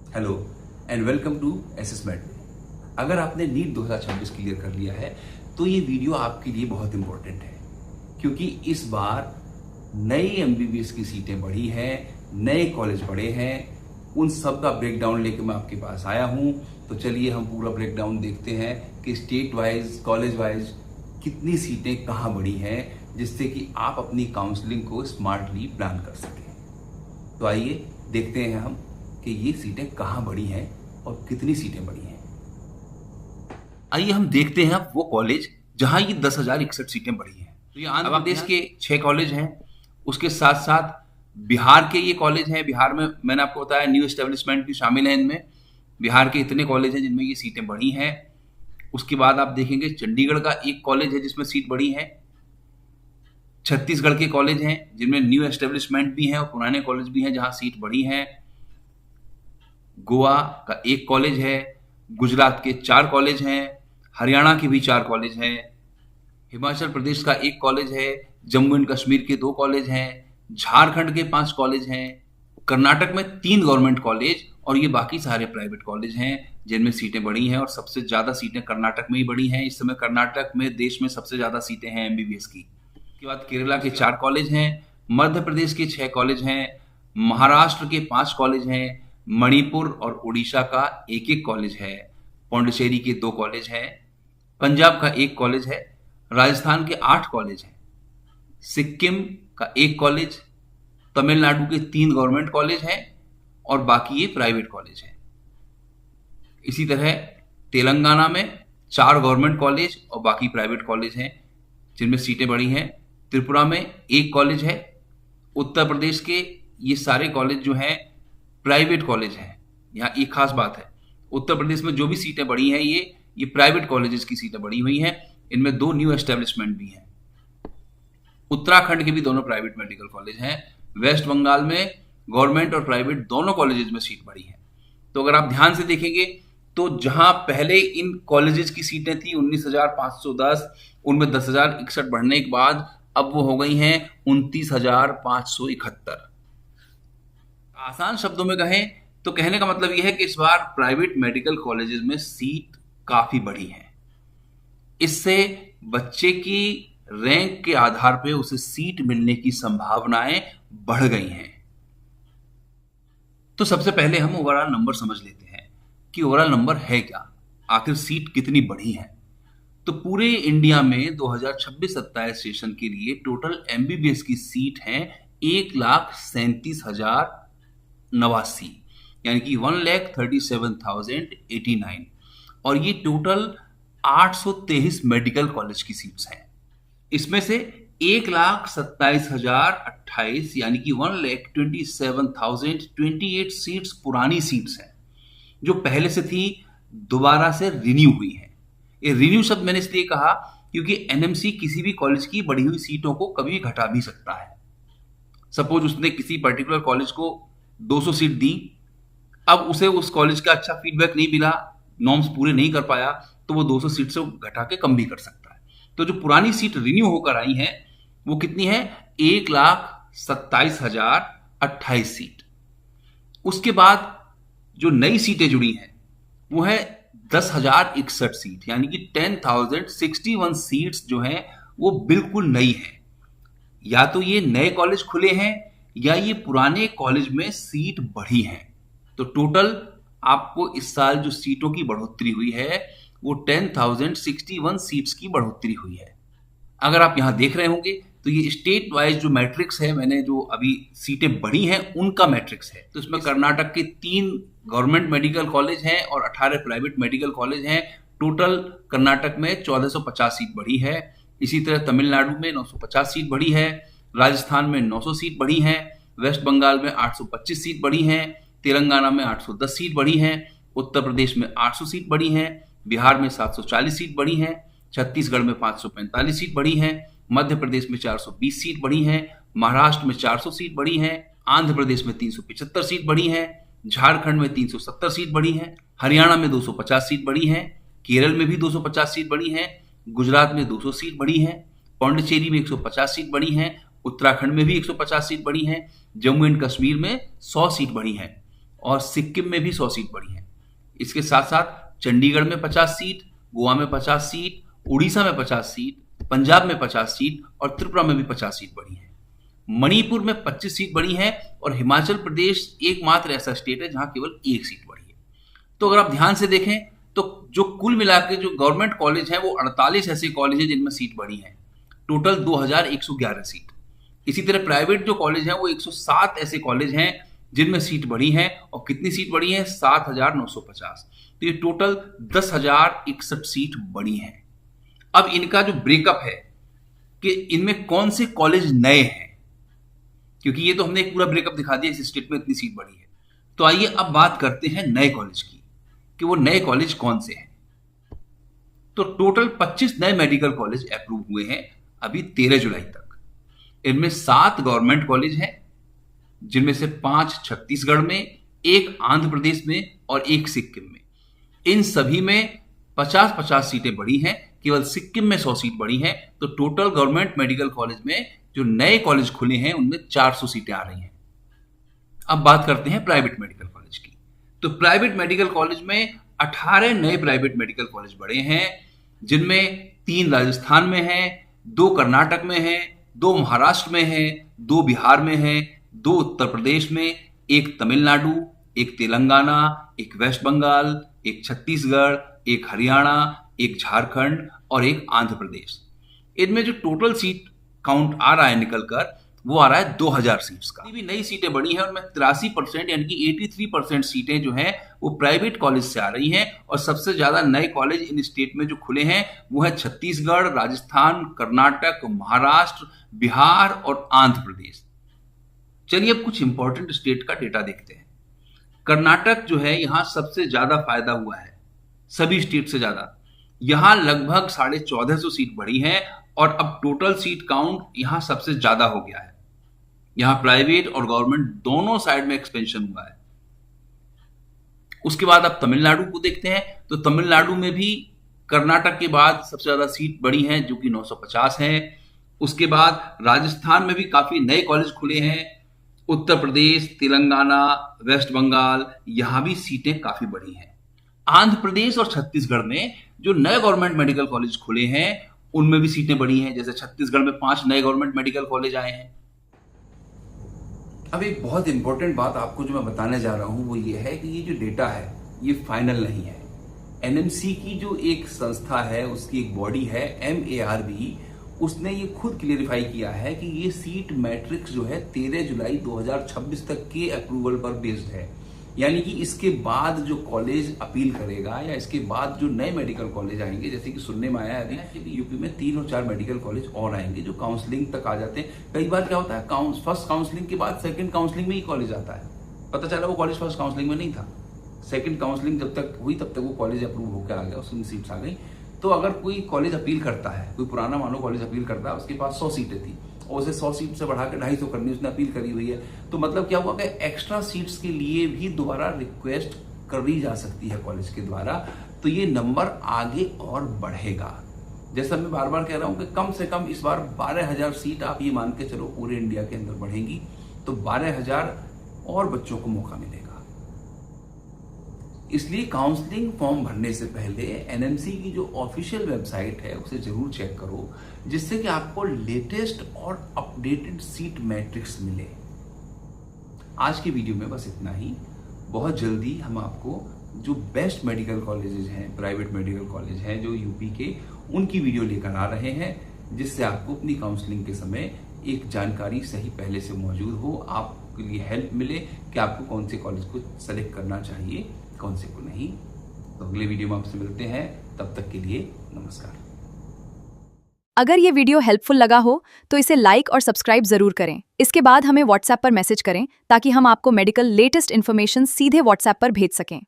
Hello and welcome to assessment. अगर आपने NEET 2026 clear कर लिया है तो ये वीडियो आपके लिए बहुत इंपॉर्टेंट है, क्योंकि इस बार नई एमबीबीएस की सीटें बढ़ी हैं, नए कॉलेज बढ़े हैं। उन सब का ब्रेकडाउन लेके मैं आपके पास आया हूँ। तो चलिए हम पूरा ब्रेकडाउन देखते हैं कि स्टेट वाइज, कॉलेज वाइज कितनी सीटें कहाँ बढ़ी हैं, जिससे कि आप अपनी काउंसलिंग को स्मार्टली प्लान कर सकें। तो आइए देखते हैं हम कि ये सीटें कहाँ बढ़ी हैं और कितनी सीटें बढ़ी हैं। आइए हम देखते हैं अब वो कॉलेज जहां ये 10,061 सीटें बढ़ी हैं। तो ये आंध्र प्रदेश के 6 कॉलेज हैं। उसके साथ साथ बिहार के ये कॉलेज हैं। बिहार में मैंने आपको बताया न्यू एस्टेब्लिशमेंट भी शामिल है इनमें। बिहार के इतने कॉलेज हैं जिनमें ये सीटें बढ़ी हैं। उसके बाद आप देखेंगे चंडीगढ़ का एक कॉलेज है जिसमें सीट बढ़ी है। छत्तीसगढ़ के कॉलेज हैं जिनमें न्यू एस्टेब्लिशमेंट भी हैं और पुराने कॉलेज भी हैं जहां सीट बढ़ी हैं। गोवा का एक कॉलेज है, गुजरात के 4 कॉलेज हैं, हरियाणा के भी 4 कॉलेज हैं, हिमाचल प्रदेश का एक कॉलेज है, जम्मू एंड कश्मीर के 2 कॉलेज हैं, झारखंड के 5 कॉलेज हैं, कर्नाटक में 3 गवर्नमेंट कॉलेज और ये बाकी सारे प्राइवेट कॉलेज हैं जिनमें सीटें बढ़ी हैं। और सबसे ज्यादा सीटें कर्नाटक में ही बढ़ी हैं। इस समय कर्नाटक में देश में सबसे ज्यादा सीटें हैं एमबीबीएस की। उसके बाद केरला के 4 कॉलेज हैं, मध्य प्रदेश के 6 कॉलेज हैं, महाराष्ट्र के 5 कॉलेज हैं, मणिपुर और उड़ीसा का एक एक कॉलेज है, पौंडीचेरी के 2 कॉलेज हैं, पंजाब का 1 कॉलेज है, राजस्थान के 8 कॉलेज हैं, सिक्किम का 1 कॉलेज, तमिलनाडु के 3 गवर्नमेंट कॉलेज हैं और बाकी ये प्राइवेट कॉलेज हैं। इसी तरह तेलंगाना में 4 गवर्नमेंट कॉलेज और बाकी प्राइवेट कॉलेज हैं जिनमें सीटें बढ़ी हैं। त्रिपुरा में 1 कॉलेज है। उत्तर प्रदेश के ये सारे कॉलेज जो हैं प्राइवेट कॉलेज हैं। यहाँ एक खास बात है, उत्तर प्रदेश में जो भी सीटें बढ़ी हैं ये प्राइवेट कॉलेजेस की सीटें बढ़ी हुई हैं। इनमें 2 न्यू एस्टेब्लिशमेंट भी हैं। उत्तराखंड के भी दोनों प्राइवेट मेडिकल कॉलेज हैं। वेस्ट बंगाल में गवर्नमेंट और प्राइवेट दोनों कॉलेजेस में सीट बढ़ी है। तो अगर आप ध्यान से देखेंगे तो जहां पहले इन कॉलेजेस की सीटें थी 19,510, उनमें 10,061 बढ़ने के बाद अब वो हो गई हैं 29,571। आसान शब्दों में कहें तो कहने का मतलब यह है कि इस बार प्राइवेट मेडिकल कॉलेजेस में सीट काफी बढ़ी है। इससे बच्चे की रैंक के आधार पर उसे सीट मिलने की संभावनाएं बढ़ गई हैं। तो सबसे पहले हम ओवरऑल नंबर समझ लेते हैं कि ओवरऑल नंबर है क्या, आखिर सीट कितनी बढ़ी है। तो पूरे इंडिया में 2026-27 सेशन के लिए टोटल एमबीबीएस की सीट है 1,37,089, यानी कि 1,37,089। और ये टोटल 823 मेडिकल कॉलेज की सीट्स हैं। इसमें से 1,27,028 यानी कि 1,27,028 सीट्स पुरानी सीट्स हैं जो पहले से थी, दोबारा से रिन्यू हुई है। ये रिन्यू शब्द मैंने इसलिए कहा क्योंकि एनएमसी किसी भी कॉलेज की बढ़ी हुई सीटों को कभी भी घटा भी सकता है। सपोज उसने किसी पर्टिकुलर कॉलेज को 200 सीट दी, अब उसे उस कॉलेज का अच्छा फीडबैक नहीं मिला, नॉर्म्स पूरे नहीं कर पाया, तो वो 200 सीट से घटा के कम भी कर सकता है। तो जो पुरानी सीट रिन्यू होकर आई हैं वो कितनी है? 1,27,028 सीट। उसके बाद जो नई सीटें जुड़ी हैं वो है 10,061 सीट, यानी कि 10,061 सीट्स जो हैं वो बिल्कुल नई हैं। या तो ये नए कॉलेज खुले हैं या ये पुराने कॉलेज में सीट बढ़ी हैं। तो टोटल आपको इस साल जो सीटों की बढ़ोतरी हुई है वो 10,061 सीट्स की बढ़ोतरी हुई है। अगर आप यहां देख रहे होंगे तो ये स्टेट वाइज जो मैट्रिक्स है, मैंने जो अभी सीटें बढ़ी हैं उनका मैट्रिक्स है। तो इसमें कर्नाटक के 3 गवर्नमेंट मेडिकल कॉलेज हैं और 18 प्राइवेट मेडिकल कॉलेज हैं। टोटल कर्नाटक में 1450 सीट बढ़ी है। इसी तरह तमिलनाडु में 950 सीट बढ़ी है, राजस्थान में 900 सीट बढ़ी है, वेस्ट बंगाल में 825 सीट बढ़ी है, तेलंगाना में 810 सीट बढ़ी है, उत्तर प्रदेश में 800 सीट बढ़ी है, बिहार में 740 सीट बढ़ी है, छत्तीसगढ़ में 545 सीट बढ़ी है, मध्य प्रदेश में 420 सीट बढ़ी है, महाराष्ट्र में 400 सीट बढ़ी है, आंध्र प्रदेश में 375 सीट बढ़ी है, झारखंड में 370 सीट बढ़ी है, हरियाणा में 250 सीट बढ़ी है, केरल में भी 250 सीट बढ़ी है, गुजरात में 200 सीट बढ़ी है, पौंडीचेरी में 150 सीट बढ़ी है, उत्तराखंड में भी 150 सीट बढ़ी है, जम्मू एंड कश्मीर में 100 सीट बढ़ी है और सिक्किम में भी 100 सीट बढ़ी हैं। इसके साथ साथ चंडीगढ़ में 50 सीट, गोवा में 50 सीट, उड़ीसा में 50 सीट, पंजाब में 50 सीट और त्रिपुरा में भी 50 सीट बढ़ी हैं। मणिपुर में 25 सीट बढ़ी हैं और हिमाचल प्रदेश एकमात्र ऐसा स्टेट है जहां केवल 1 सीट बढ़ी है। तो अगर आप ध्यान से देखें तो जो कुल मिला के जो गवर्नमेंट कॉलेज हैं वो 48 ऐसे कॉलेज हैं जिनमें सीट बढ़ी है, टोटल 2111 सीट। इसी तरह प्राइवेट जो कॉलेज हैं वो 107 ऐसे कॉलेज हैं जिनमें सीट बढ़ी है और कितनी सीट बढ़ी है? 7,950। तो ये टोटल 10,061 सीट बढ़ी हैं। अब इनका जो ब्रेकअप है कि इनमें कौन से कॉलेज नए हैं, क्योंकि ये तो हमने एक पूरा ब्रेकअप दिखा दिया इस स्टेट में इतनी सीट बढ़ी है। तो आइए अब बात करते हैं नए कॉलेज की कि वो नए कॉलेज कौन से हैं। तो टोटल 25 नए मेडिकल कॉलेज अप्रूव हुए हैं अभी 13 जुलाई तक। इनमें 7 गवर्नमेंट कॉलेज हैं, जिनमें से 5 छत्तीसगढ़ में, 1 आंध्र प्रदेश में और 1 सिक्किम में। इन सभी में 50-50 सीटें बढ़ी हैं, केवल सिक्किम में 100 सीट बढ़ी हैं। तो टोटल गवर्नमेंट मेडिकल कॉलेज में जो नए कॉलेज खुले हैं उनमें 400 सीटें आ रही हैं। अब बात करते हैं प्राइवेट मेडिकल कॉलेज की। तो प्राइवेट मेडिकल कॉलेज में 18 नए प्राइवेट मेडिकल कॉलेज बढ़े हैं, जिनमें 3 राजस्थान में हैं, 2 कर्नाटक में हैं, 2 महाराष्ट्र में हैं, 2 बिहार में हैं, 2 उत्तर प्रदेश में, 1 तमिलनाडु, 1 तेलंगाना, 1 वेस्ट बंगाल, 1 छत्तीसगढ़, 1 हरियाणा, 1 झारखंड और 1 आंध्र प्रदेश। इनमें जो टोटल सीट काउंट आ रहा है निकलकर वो आ रहा है 2000 सीट्स का। भी नई सीटें बढ़ी हैं, उनमें 83% यानी कि 83% सीटें जो हैं वो प्राइवेट कॉलेज से आ रही हैं। और सबसे ज्यादा नए कॉलेज इन स्टेट में जो खुले हैं वो है छत्तीसगढ़, राजस्थान, कर्नाटक, महाराष्ट्र, बिहार और आंध्र प्रदेश। चलिए अब कुछ इंपॉर्टेंट स्टेट का डेटा देखते हैं। कर्नाटक जो है यहां सबसे ज्यादा फायदा हुआ है, सभी स्टेट से ज्यादा। यहां लगभग 1450 सीट बढ़ी है और अब टोटल सीट काउंट यहां सबसे ज्यादा हो गया है। यहां प्राइवेट और गवर्नमेंट दोनों साइड में एक्सपेंशन हुआ है। उसके बाद अब तमिलनाडु को देखते हैं। तो तमिलनाडु में भी कर्नाटक के बाद सबसे ज्यादा सीट बढ़ी हैं जो कि 950 है। उसके बाद राजस्थान में भी काफी नए कॉलेज खुले हैं। उत्तर प्रदेश, तेलंगाना, वेस्ट बंगाल, यहां भी सीटें काफी बढ़ी हैं। आंध्र प्रदेश और छत्तीसगढ़ में जो नए गवर्नमेंट मेडिकल कॉलेज खुले हैं उनमें भी सीटें बढ़ी हैं। जैसे छत्तीसगढ़ में 5 नए गवर्नमेंट मेडिकल कॉलेज आए हैं। अब एक बहुत इंपॉर्टेंट बात आपको जो मैं बताने जा रहा हूं वो ये है कि ये जो डेटा है ये फाइनल नहीं है। एनएमसी की जो एक संस्था है, उसकी एक बॉडी है MARB, उसने ये खुद क्लियरिफाई किया है कि ये सीट मैट्रिक्स जो है 13 जुलाई 2026 तक के अप्रूवल पर बेस्ड है। यानी कि इसके बाद जो कॉलेज अपील करेगा या इसके बाद जो नए मेडिकल कॉलेज आएंगे, जैसे कि सुनने में आया है अभी यूपी में 3 और 4 मेडिकल कॉलेज और आएंगे जो काउंसलिंग तक आ जाते हैं। कई बार क्या होता है, फर्स्ट काउंसलिंग के बाद सेकंड काउंसलिंग में ही कॉलेज आता है। पता चला वो कॉलेज फर्स्ट काउंसलिंग में नहीं था, सेकंड काउंसलिंग जब तक हुई तब तक वो कॉलेज अप्रूव होकर आ गया, उसमें सीट्स आ गई। तो अगर कोई कॉलेज अपील करता है, कोई पुराना मानो कॉलेज अपील करता है, उसके पास 100 सीटें थी और उसे 100 सीट से बढ़ा के 250 करनी उसने अपील करी हुई है, तो मतलब क्या हुआ कि एक्स्ट्रा सीट्स के लिए भी दोबारा रिक्वेस्ट करी जा सकती है कॉलेज के द्वारा। तो ये नंबर आगे और बढ़ेगा। जैसा मैं बार बार कह रहा हूं कि कम से कम इस बार 12,000 सीट आप ये मान के चलो पूरे इंडिया के अंदर बढ़ेंगी, तो 12,000 और बच्चों को मौका मिलेगा। इसलिए काउंसलिंग फॉर्म भरने से पहले एनएमसी की जो ऑफिशियल वेबसाइट है उसे जरूर चेक करो, जिससे कि आपको लेटेस्ट और अपडेटेड सीट मैट्रिक्स मिले। आज की वीडियो में बस इतना ही। बहुत जल्दी हम आपको जो बेस्ट मेडिकल कॉलेजेस हैं, प्राइवेट मेडिकल कॉलेज हैं जो यूपी के, उनकी वीडियो लेकर आ रहे हैं, जिससे आपको अपनी काउंसलिंग के समय एक जानकारी सही पहले से मौजूद हो, आपके लिए हेल्प मिले कि आपको कौन से कॉलेज को सेलेक्ट करना चाहिए, कौन से को नहीं। तो अगले वीडियो में आपसे मिलते हैं, तब तक के लिए नमस्कार। अगर ये वीडियो हेल्पफुल लगा हो तो इसे लाइक और सब्सक्राइब जरूर करें। इसके बाद हमें व्हाट्सएप पर मैसेज करें ताकि हम आपको मेडिकल लेटेस्ट इन्फॉर्मेशन सीधे व्हाट्सएप पर भेज सकें।